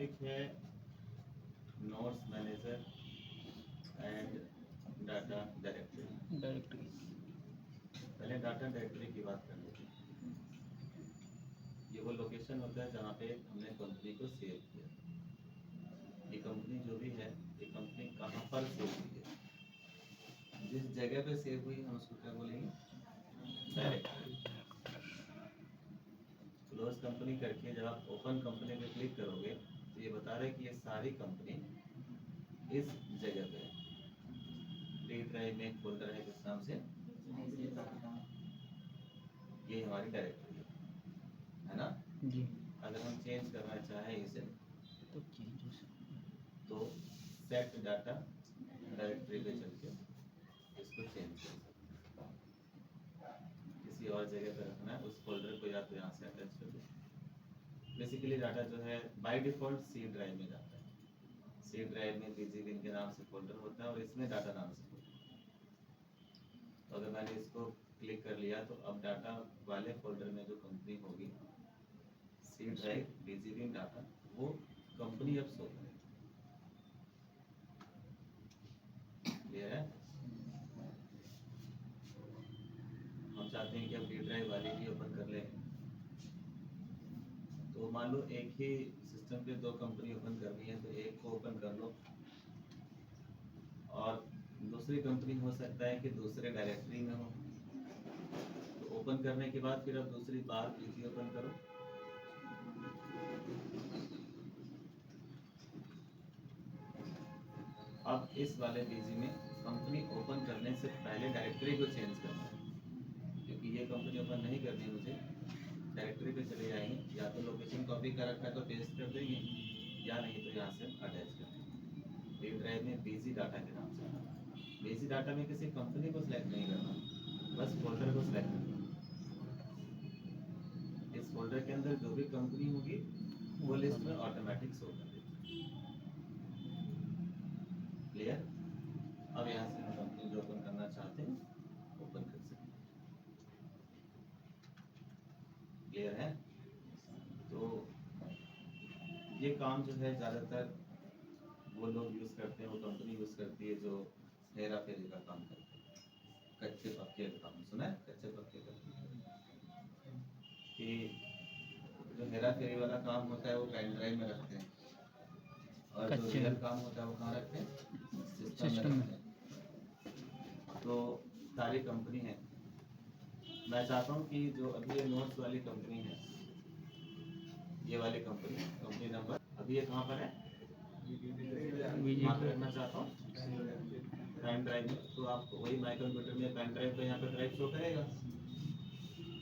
Topic है notes manager and data directory. पहले data directory की बात कर लेते हैं। ये वो लोकेशन होता है जहाँ पे हमने कंपनी को सेव किया। ये कंपनी जो भी है, ये कंपनी कहाँ पर सेव हुई है, जिस जगह पे सेव हुई हम उसको क्या बोलेंगे, डायरेक्टरी। क्लोज कंपनी करके जब आप ओपन कंपनी पे क्लिक करोगे तो ये बता रहा है कि ये सारी कंपनी इस जगह पे है। डी ड्राइव में एक फोल्डर है किस नाम से, ये हमारी डायरेक्टरी है ना जी। अगर हम चेंज करना चाहें इसे तो चेंज हो सकता तो सेट डाटा डायरेक्टरी पे चल के इसको चेंज कर सकते हैं। किसी और जगह पे रखना है उस फोल्डर को या तो यहाँ से अटैच कर दो। बेसिकली डाटा जो है बाय डिफॉल्ट सी ड्राइव में जाता है। सी ड्राइव में बीजीविन के नाम से फोल्डर होता है और इसमें डाटा नाम से फोल्डर। तो अगर मैंने इसको क्लिक कर लिया तो अब डाटा वाले फोल्डर में जो कंपनी होगी सी ड्राइव बीजीविन डाटा, वो कंपनी अब शो करेगी। क्लियर है? हम चाहते हैं कि अब डी ड्राइव वाली भी ओपन कर लें। तो मान लो एक ही सिस्टम पे दो कंपनी ओपन करनी है तो एक को ओपन कर लो और दूसरी कंपनी हो सकता है कि दूसरे डायरेक्टरी में हो। तो ओपन करने के बाद फिर अब दूसरी बार पीसी ओपन करो। अब इस वाले पीसी में कंपनी ओपन करने से पहले डायरेक्टरी को चेंज करना है, क्योंकि ये कंपनी ओपन नहीं करनी है मुझे। डायरेक्टरी पे चले जाएंगे, या तो लोकेशन कॉपी कर रखा है तो पेस्ट कर देंगे, या नहीं तो यहाँ से अटैच कर देंगे। डी ड्राइव में बिजी डाटा के नाम से। बिजी डाटा में किसी कंपनी को सिलेक्ट नहीं करना, बस फोल्डर को सिलेक्ट करना। इस फोल्डर के अंदर जो भी कंपनी होगी वो लिस्ट में ऑटोमेटिक शो कर देगी। क्लियर? अब यहाँ से हम कंपनी जो ओपन करना चाहते हैं ओपन कर सकते हैं। क्लियर है? तो ये काम जो है ज़्यादातर वो लोग यूज़ करते हैं, वो कंपनी यूज़ करती है जो हेरा फेरी का काम करते हैं। कच्चे पक्के का काम सुना है? कच्चे पक्के का कि जो हेरा फेरी वाला काम होता है वो पेन ड्राइव में रखते हैं और जो रियल काम होता है वो कहाँ रखते हैं, सिस्टम में रखते हैं। तो सारी कंपनी है। मैं चाहता हूँ कि जो अभी ये नोट्स वाली कंपनी है, ये वाली कंपनी नंबर अभी ये कहाँ पर है, मार्क करना चाहता हूँ पेन ड्राइव में। तो आप वही माई कंप्यूटर में पेन ड्राइव पे यहाँ पे ड्राइव शो करेगा।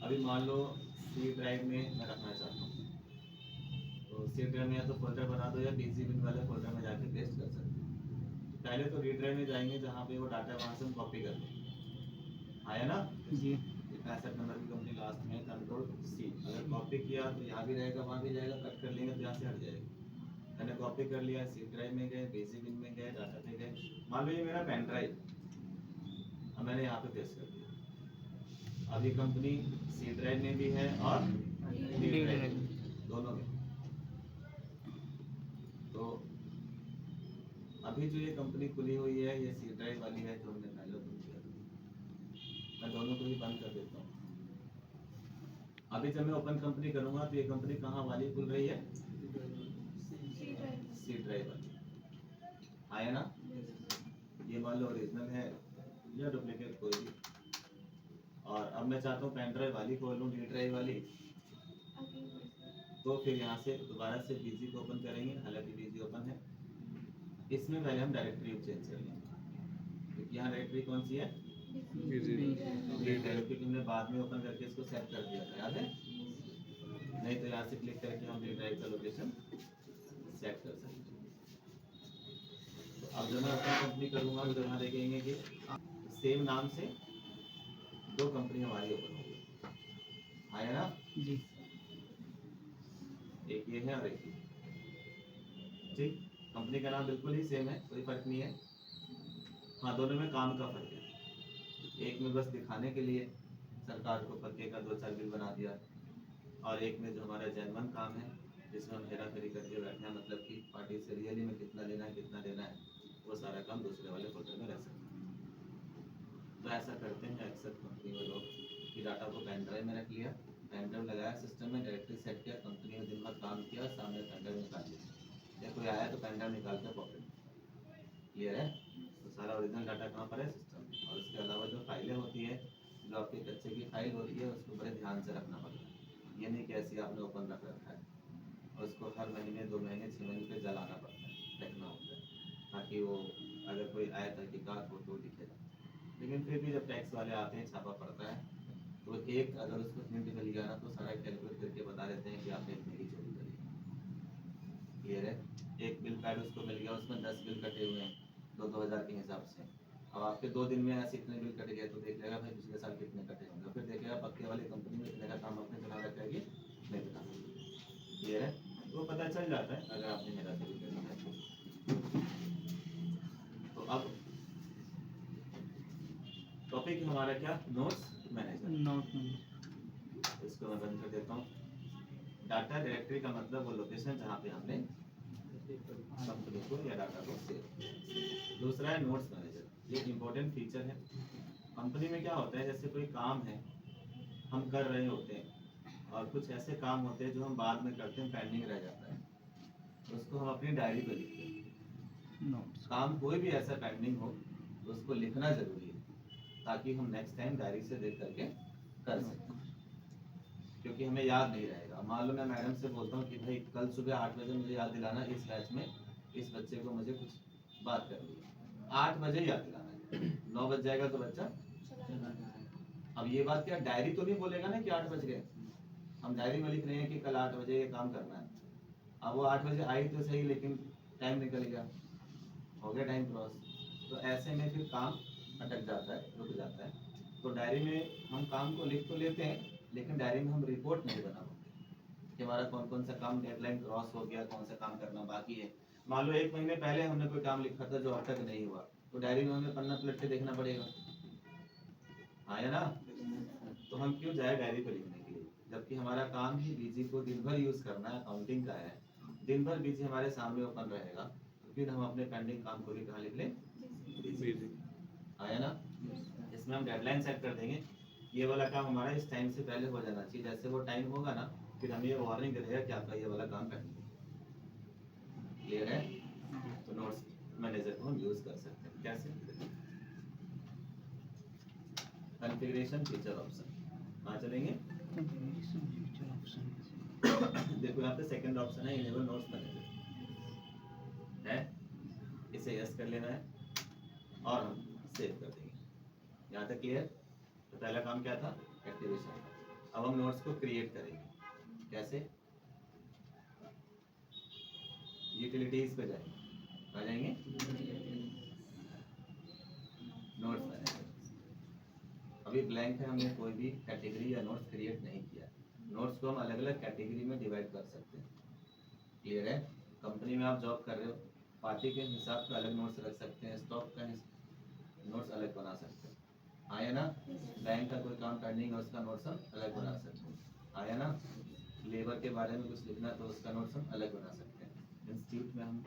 अभी मान लो सी ड्राइव में मैं रखना चाहता हूँ तो सी ड्राइव में या तो फोल्डर बना दो या बीजीविन वाले फोल्डर में जाके पेस्ट कर सकते हो। तो पहले तो डी ड्राइव में जाएंगे जहाँ पे वो डाटा वहाँ से हम कॉपी कर लेंगे। आया ना जी। 65 नंबर की कंपनी लास्ट में, कंट्रोल सी। अगर कॉपी किया तो यहाँ भी रहेगा वहाँ भी जाएगा, कट कर लेंगे तो यहाँ से हट जाएगा। मैंने कॉपी कर लिया, सी ड्राइव में गए, बीजीविन में गए, डाटा पे गए। मान लो ये मेरा पेन ड्राइव, अब मैंने यहाँ पे पेस्ट कर दिया। अब ये कंपनी सी ड्राइव में भी है और डी ड्राइव में, दोनों में। तो अभी जो ये कंपनी खुली हुई है ये सी ड्राइव वाली है जो हमने पहले ओपन किया था। मैं दोनों को ही बंद कर देता हूँ। अभी जब मैं ओपन कंपनी करूँगा तो ये कंपनी कहाँ वाली खुल रही है, सी ड्राइव वाली। आया ना? ये मान लो ओरिजिनल है या डुप्लीकेट कोई भी। और अब मैं चाहता हूँ पेन ड्राइव वाली खोल लूँ, डी ड्राइव वाली। तो फिर यहाँ से दोबारा से बीजी को ओपन करेंगे, हालांकि बीजी ओपन है। इसमें पहले हम डायरेक्टरी चेंज कर लेंगे, क्योंकि यहाँ डायरेक्टरी कौन सी है, क्योंकि हमने बाद में ओपन करके इसको सेट कर दिया था, याद है? नहीं तो यहाँ से क्लिक करके हम डी ड्राइव का लोकेशन सेट कर सकते हैं। तो अब जब मैं ओपन कंपनी करूँगा तो यहाँ देखेंगे कि सेम नाम से दो कंपनी हमारी ओपन हो गई। आया ना? जी। एक ये है और एक ये। ठीक, कंपनी का नाम बिल्कुल ही सेम है, कोई फर्क नहीं है। हाँ, दोनों में काम का फर्क है। एक में बस दिखाने के लिए सरकार को पक्के का 2-4 बिल बना दिया, और एक में जो हमारा जेन्युइन काम है जिसमें हम हेरा फेरी करके बैठे हैं, मतलब कि पार्टी से रियली में कितना लेना है कितना देना है, वो सारा काम दूसरे वाले फोल्डर में रह सकते हैं। तो ऐसा करते हैं अक्सर कंपनी में लोग कि डाटा को पेन ड्राइव में रख लिया, पेन ड्राइव लगाया सिस्टम में, डायरेक्टरी सेट किया, कंपनी में दिन भर काम किया, सामने पेन ड्राइव निकाल लिया, या कोई आया तो पेन ड्राइव निकाल के पॉकेट। क्लियर है? तो सारा ओरिजिनल डाटा कहाँ पर है? सिस्टम में। और उसके अलावा जो फाइलें होती है, जो आपके कच्चे की फाइल होती है, उसको बड़े ध्यान से रखना पड़ता है। ये नहीं कि ऐसे आपने ओपन रख रखा है, और उसको हर महीने 2 महीने 6 महीने पे जलाना पड़ता है, रखना होता है, ताकि वो अगर कोई आया तहकीकात हो तो दिखेगा। लेकिन फिर भी जब टैक्स वाले आते हैं, छापा पड़ता है, तो एक अगर उसको हिंट मिल गया ना, तो सारा कैलकुलेट करके बता देते हैं कि आपने इतने की चोरी करी। क्लियर है? एक बिल पैड उसको मिल गया, उसमें 10 बिल कटे हुए हैं 2-2 हज़ार के हिसाब से। अब आपके 2 दिन में ऐसे इतने बिल कट गए, तो देख लेगा भाई पिछले साल कितने कटे होंगे, फिर देखेगा पक्के वाली कंपनी में इतने का काम अपने चला रखा है कि नहीं बता। क्लियर है? तो पता चल जाता है अगर आपने मेरा फेरी करी है। तो अब टॉपिक हमारा क्या? Notes manager. नोट में इसको मैं बंद कर देता हूँ। डाटा डायरेक्टरी का मतलब वो लोकेशन जहाँ पे हमने कंपनी को या डाटा को सेव किया। दूसरा है नोट्स मैनेजर। ये इंपॉर्टेंट फीचर है। कंपनी में क्या होता है, जैसे कोई काम है हम कर रहे होते हैं, और कुछ ऐसे काम होते हैं जो हम बाद में करते हैं, पेंडिंग रह जाता है, तो उसको हम अपनी डायरी पे लिखते हैं। नोट्स काम कोई भी ऐसा पेंडिंग हो तो उसको लिखना जरूरी है, ताकि हम नेक्स्ट टाइम डायरी से देख करके कर सकें, क्योंकि हमें याद नहीं रहेगा। मान लो मैं मैडम से बोलता हूँ कि भाई कल सुबह 8 बजे मुझे याद दिलाना, इस बैच में इस बच्चे को मुझे कुछ बात करनी है, 8 बजे याद दिलाना है। 9 बज जाएगा तो बच्चा, अब ये बात क्या डायरी तो नहीं बोलेगा ना कि 8 बज गए, हम डायरी में लिख रहे हैं कि कल 8 बजे ये काम करना है। अब वो 8 बजे आई तो सही, लेकिन टाइम निकल गया, हो गया टाइम क्रॉस, तो ऐसे में फिर काम अटक जाता है, रुक जाता है। तो डायरी में हम काम को लिख तो लेते हैं, लेकिन डायरी में हम रिपोर्ट नहीं बना पाते कि हमारा कौन कौन सा काम डेडलाइन क्रॉस हो गया, कौन सा काम करना बाकी है। मान लो 1 महीने पहले हमने कोई काम लिखा था जो अब तक नहीं हुआ, तो डायरी में हमें पन्ना पलट के देखना पड़ेगा, हाँ या ना? तो हम क्यों जाए डायरी पे लिखने के लिए, जबकि हमारा काम ही बीजी को दिन भर यूज करना है, अकाउंटिंग का है, दिन भर बीजी हमारे सामने ओपन रहेगा, तो फिर हम अपने पेंडिंग काम को भी कहाँ लिख लें? बीजी। आया ना? इसमें हम डेडलाइन सेट कर देंगे, ये वाला काम हमारा इस टाइम से पहले हो जाना चाहिए। जैसे वो टाइम होगा ना, फिर हमें ये वार्निंग देगा कि आपका ये वाला काम पेंडिंग है। क्लियर है? तो नोट्स मैनेजर को हम यूज कर सकते हैं। कैसे? कॉन्फ़िगरेशन फीचर ऑप्शन, कहाँ चलेंगे? Comparison future option. देखो यहाँ पे सेकंड ऑप्शन है इनेबल नोट्स मैनेजर है, इसे यस कर लेना है और हम सेव कर देंगे। यहाँ तक क्लियर? तो पहला काम क्या था? एक्टिवेशन। अब हम नोट्स को क्रिएट करेंगे। कैसे? यूटिलिटीज पे जाएंगे, आ जाएंगे नोट्स मैनेजर। अभी ब्लैंक है, हमने कोई भी कैटेगरी या नोट्स क्रिएट नहीं किया। नोट्स को हम अलग अलग कैटेगरी में डिवाइड कर सकते हैं। क्लियर है? कंपनी में आप जॉब कर रहे हो, पार्टी के हिसाब से अलग नोट्स रख सकते हैं, स्टॉक का नोट्स अलग बना सकते हैं, आया ना? बैंक का कोई काम पेंडिंग है, उसका नोट्स हम अलग बना सकते हैं, आया ना? लेबर के बारे में कुछ लिखना तो उसका नोट्स हम अलग बना सकते हैं। इंस्टीट्यूट में हम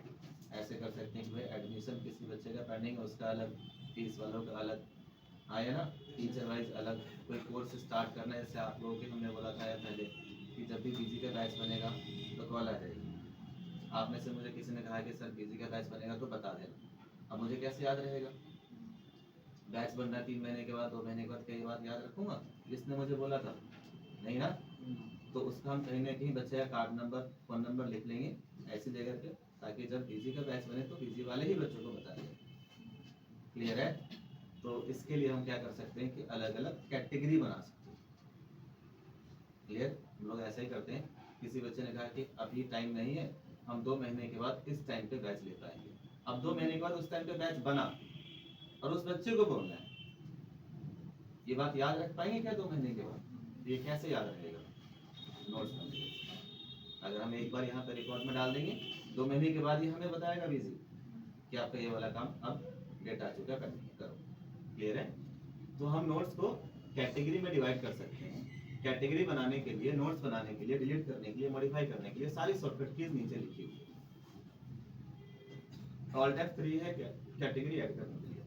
ऐसे कर सकते हैं कि भाई एडमिशन किसी बच्चे का पेंडिंग है, उसका अलग, फीस वालों का अलग, आया ना? टीचर वाइज अलग। कोई कोर्स स्टार्ट करना है, जैसे आप लोगों की हमने बोला था पहले कि जब भी पीजी का बैच बनेगा तो कॉल आ जाएगी। आप में से मुझे किसी ने कहा कि सर पीजी का बैच बनेगा तो बता देना। अब मुझे कैसे याद रहेगा? बैच बनना है 3 महीने के बाद, 2 महीने के बाद, कई बार याद रखूंगा जिसने मुझे बोला था? नहीं ना? तो उसका हम कहीं ना कहीं बच्चे का कार्ड नंबर, फ़ोन नंबर लिख लेंगे ऐसी जगह पे, ताकि जब पीजी का बैच बने तो पीजी वाले ही बच्चों को बता दें। क्लियर है? तो इसके लिए हम क्या कर सकते हैं कि अलग अलग कैटेगरी बना सकते हैं। क्लियर? हम लोग ऐसा ही करते हैं, किसी बच्चे ने कहा कि अभी टाइम नहीं है, हम 2 महीने के बाद इस टाइम पे बैच ले पाएंगे। अब 2 महीने के बाद उस टाइम पे बैच बना और उस बच्चे को बोलना है, ये बात याद रख पाएंगे क्या 2 महीने के बाद? ये कैसे याद रहेगा? नोट्स में अगर हम एक बार यहाँ पे रिकॉर्ड में डाल देंगे, 2 महीने के बाद ये हमें बताएगा बीजी कि आपका ये वाला काम अब डेट आ चुका है, करो। क्लियर है? तो हम नोट्स को कैटेगरी में डिवाइड कर सकते हैं कैटेगरी बनाने के लिए, नोट्स बनाने के लिए, डिलीट करने के लिए, मॉडिफाई करने के लिए सारी शॉर्टकट कीज नीचे लिखी हुई है। ऑल्ट F3 है कैटेगरी ऐड करने के लिए,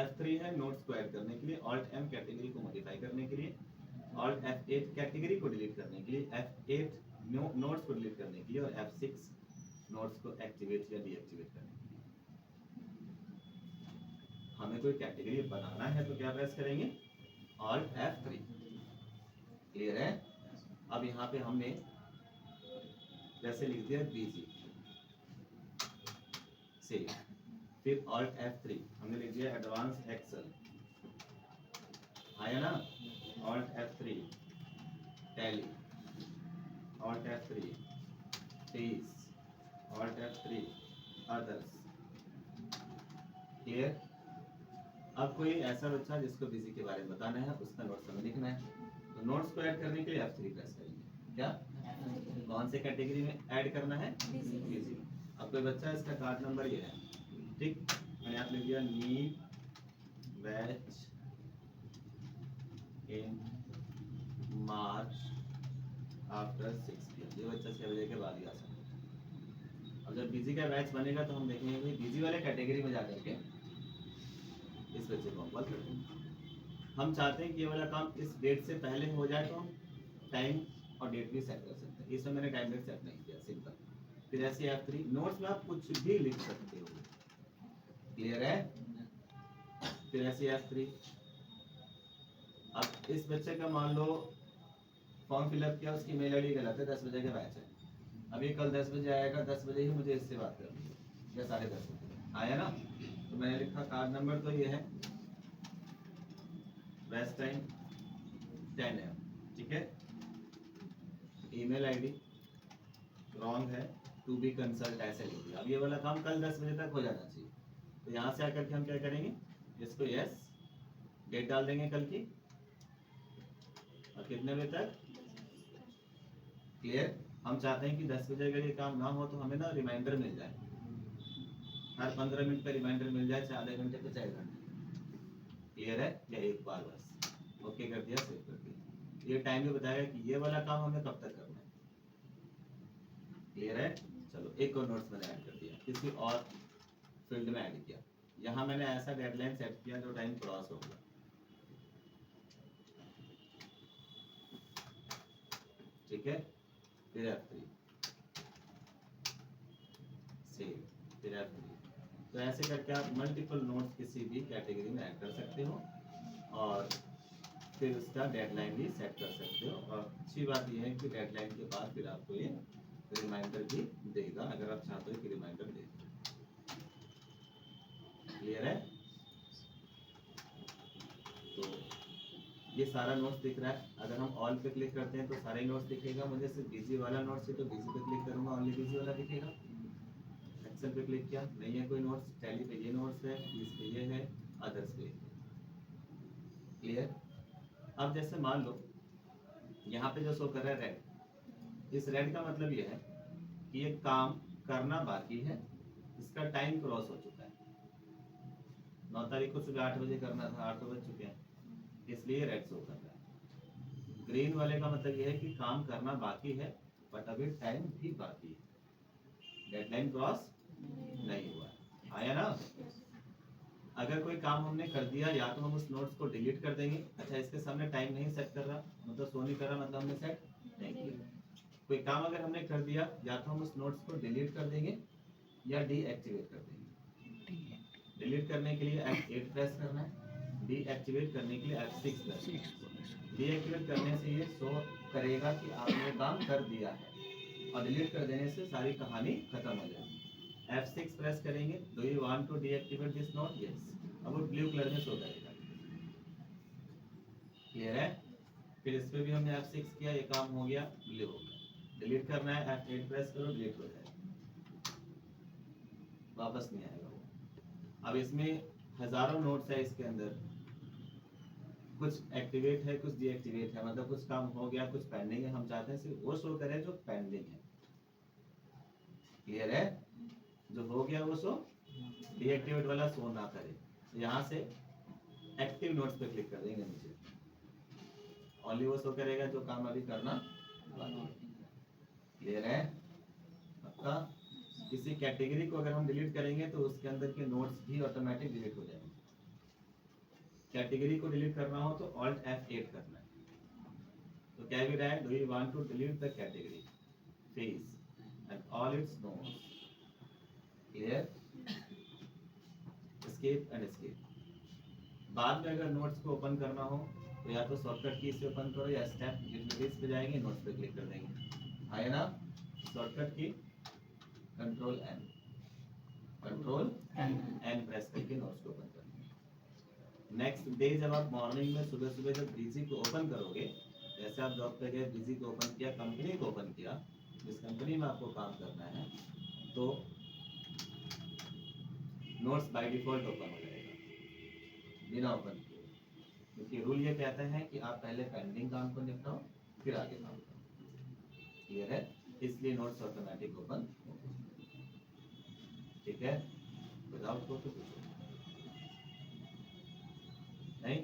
F3 है नोट्स को ऐड करने के लिए, ऑल्ट M कैटेगरी को मॉडिफाई करने के लिए, ऑल्ट F8 कैटेगरी को डिलीट करने के लिए, F8 नोट्स को डिलीट करने के लिए, और F6 नोट्स को एक्टिवेट या डीएक्टिवेट करने के लिए। हमें कोई कैटेगरी बनाना है तो क्या प्रेस करेंगे? Alt F3। क्लियर है? अब यहाँ पे हमने जैसे लिख दिया बीजी, सेव, फिर ऑल्ट F3 हमने लिख दिया एडवांस एक्सेल, आया ना? Alt F3 tally, alt F3 टीज, ऑल्ट F3 अदर्स। क्लियर? अब कोई ऐसा बच्चा जिसको बिजी के बारे में बताना है, उसका नोट्स हमें लिखना है, तो नोट्स को ऐड करने के लिए F3 प्रेस करेंगे। क्या कौन से कैटेगरी में ऐड करना है? बिजी। अब कोई बच्चा, इसका कार्ड नंबर ये है, ठीक, मैंने यहाँ लिख दिया need batch in March after 6 PM। ये बच्चा 6 बजे के बाद ही आ सकता है। अब जब बिजी का बैच बनेगा तो हम देखेंगे कि बिजी वाले कैटेगरी में जाकर के इस बच्चे को हम कॉल कर देंगे। हम चाहते हैं कि ये वाला काम इस डेट से पहले हो जाए तो हम टाइम और डेट भी सेट कर सकते हैं। इसमें मैंने टाइम डेट सेट नहीं किया, सिंपल। फिर ऐसे F3 नोट्स में आप कुछ भी लिख सकते हो। क्लियर है? फिर ऐसे F3। अब इस बच्चे का मान लो फॉर्म फिलअप किया, उसकी मेल आईडी गलत है, 10 बजे का बैच है। अब ये कल 10 बजे आएगा, 10 बजे ही मुझे इससे बात करनी है, या 10:30 बजे आया ना? तो मैंने लिखा कार्ड नंबर तो ये है, बेस्ट टाइम 10 AM, ठीक है। ईमेल आईडी रॉन्ग है, टू बी कंसल्ट ऐसे लिख दिया। अब ये वाला काम कल 10 बजे तक हो जाना चाहिए, तो यहाँ से आकर के हम क्या करेंगे, इसको यस, डेट डाल देंगे कल की, और कितने बजे तक? क्लियर? हम चाहते हैं कि 10 बजे अगर ये काम ना हो तो हमें ना रिमाइंडर मिल जाए, हर 15 मिनट का रिमाइंडर मिल जाए, चाहे आधे घंटे पे चाहे घंटे। क्लियर है? या एक बार बस ओके कर दिया, सेव कर दिया। ये टाइम भी बताएगा कि ये वाला काम हमें कब तक करना है। क्लियर है? चलो एक और नोट्स मैंने ऐड कर दिया, किसी और फील्ड में ऐड किया। यहाँ मैंने ऐसा डेडलाइन सेट किया जो टाइम क्रॉस हो गया, ठीक है। फिर F3 सेव, फिर F3। तो ऐसे करके आप मल्टीपल नोट्स किसी भी कैटेगरी में ऐड कर सकते हो, और फिर उसका डेडलाइन भी सेट कर सकते हो। और अच्छी बात यह है कि डेडलाइन के बाद फिर आपको ये रिमाइंडर भी देगा, अगर आप चाहते हो कि रिमाइंडर दे। क्लियर है? तो ये सारा नोट्स दिख रहा है। अगर हम ऑल पे क्लिक करते हैं तो सारे नोट्स दिखेगा। मुझे सिर्फ बिजी वाला नोट्स है तो बिजी पे क्लिक करूंगा, ओनली बिजी वाला दिखेगा। एक्सेल पे क्लिक किया, नहीं है कोई नोट्स, टैली पे ये नोट्स है, इस पे ये है, अदर्स पे। क्लियर? अब जैसे मान लो यहाँ पे जो शो कर रहा है रेड, इस रेड का मतलब ये है कि ये काम करना बाकी है, इसका टाइम क्रॉस हो चुका है। 9 तारीख को सुबह 8 बजे करना था, 8 बज चुके हैं, इसलिए रेड शो कर रहा है। ग्रीन वाले का मतलब ये है कि काम करना बाकी है बट अभी टाइम भी बाकी है, डेडलाइन क्रॉस नहीं हुआ। आया ना? अगर कोई काम हमने कर दिया, या तो हम उस नोट्स को डिलीट कर देंगे। अच्छा, इसके सामने टाइम नहीं सेट कर रहा, मतलब शो नहीं कर रहा, मतलब हमने सेट नहीं किया। कोई काम अगर हमने कर दिया, या तो हम उस नोट्स को डिलीट कर देंगे या डीएक्टिवेट कर देंगे। डिलीट करने के लिए F8 प्रेस करना है, डीएक्टिवेट करने के लिए F6 प्रेस। डीएक्टिवेट करने से ये शो करेगा कि आपने काम कर दिया है, और डिलीट कर देने से सारी कहानी खत्म हो जाएगी। F6 प्रेस करेंगे, do you want to deactivate this note? Yes. अब वो ब्लू कलर में शो करेगा। क्लियर है? फिर इस पे भी हमने F6 किया, ये काम हो गया, ब्लू हो गया। डिलीट करना है, F8 प्रेस करो, डिलीट हो जाएगा, वापस नहीं आएगा वो। अब इसमें हजारों नोट्स है, इसके अंदर कुछ एक्टिवेट है, कुछ डीएक्टिवेट है, मतलब कुछ काम हो गया, कुछ पेंडिंग है। हम चाहते हैं सिर्फ वो शो करे जो पेंडिंग है। क्लियर है? जो हो गया वो शो, डीएक्टिवेट वाला शो ना करे। तो यहाँ से एक्टिव नोट्स पे क्लिक कर देंगे नीचे, ओनली वो शो करेगा जो काम अभी करना बाकी है। क्लियर है आपका? किसी कैटेगरी को अगर हम डिलीट करेंगे तो उसके अंदर के नोट्स भी ऑटोमेटिक डिलीट हो जाएंगे। कैटेगरी को डिलीट करना हो तो ऑल्ट F8 करना है। तो क्या भी रहा है, do you want to delete the category face and all its notes. Clear? Escape and escape. बाद में अगर नोट्स को ओपन करना हो तो या तो शॉर्टकट की से ओपन करो या स्टेप यूटिलिटीज पे जाएंगे, नोट्स पे क्लिक कर देंगे। आया ना? शॉर्टकट की कंट्रोल एन प्रेस करके नोट्स को ओपन करना। नेक्स्ट डे जब आप मॉर्निंग में सुबह सुबह जब बिजी को ओपन करोगे, जैसे आप जॉब पे गए, बिजी को ओपन किया, कंपनी को ओपन किया, जिस कंपनी में आपको काम करना है, तो नोट्स बाय डिफॉल्ट ओपन हो जाएगा बिना ओपन किए, क्योंकि रूल ये कहता है कि आप पहले पेंडिंग काम को निपटाओ फिर आगे काम करो। क्लियर है? इसलिए नोट्स ऑटोमेटिक ओपन होगा। ठीक है? विदाउट को तो पूछो नहीं।